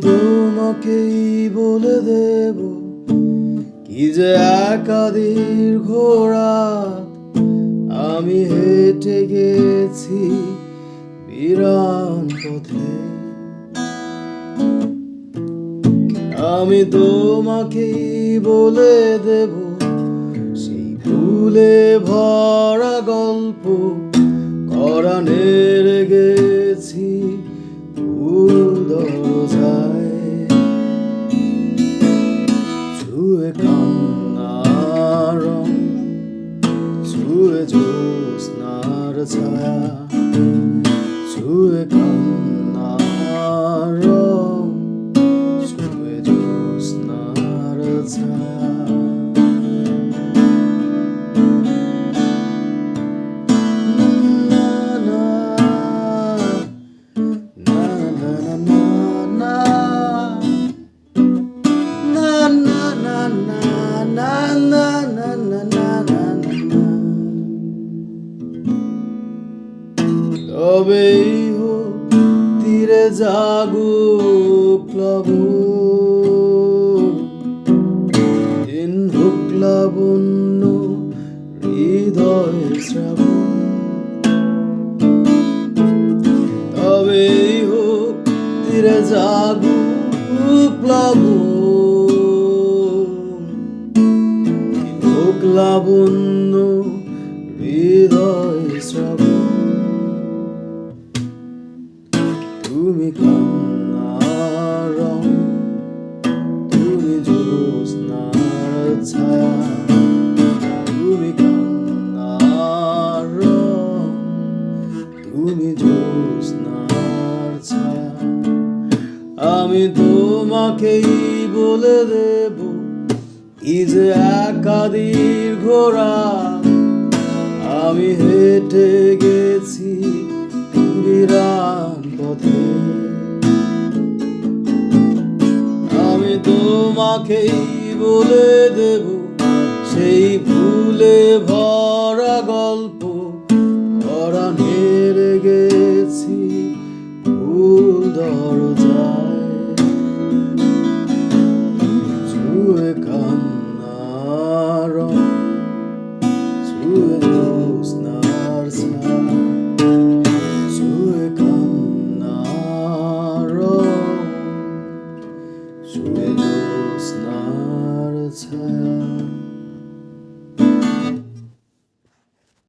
তোমাকেই বলে দেব কি যে একা দীর্ঘ রাত আমি হেঁটে গেছি বিরান পথে। আমি তোমাকেই বলে দেব সেই ভুলে ভরা গল্প করানের গেছি ভুল দরজায়। ছুঁয়ে কান্নার রং, ছুঁয়ে জ্যোৎস্নার ছায়া, ছুঁয়ে কান্নার রং, ছুঁয়ে জ্যোৎস্নার ছায়া। তবেই হোক তীরে জাগুক প্লাবন, দিন হোক লাবণ্য হৃদয়ের শ্রাবণ। তবেই হোক তীরে জাগুক প্লাবন, দিন হোক লাবণ্য হৃদয়ের শ্রাবণ। তুমি কান্নার রং, তুমি জ্যোৎস্নার ছায়া, তুমি কান্নার রং, তুমি জ্যোৎস্নার ছায়া। আমি তোমাকেই বলে দেব কি যে একা দীর্ঘ রাত আমি হেঁটে গেছি বিরান পথে। আমি তোমাকেই বলে দেব সেই ভুলে ভরা গল্প করানের গেছি ভুল দরজায়। ছুঁয়ে কান্নার রং, ছুঁয়ে জ্যোৎস্নার ছায়া, ছুঁয়ে কান্নার রং, ছুঁয়ে জ্যোৎস্নার ছায়া।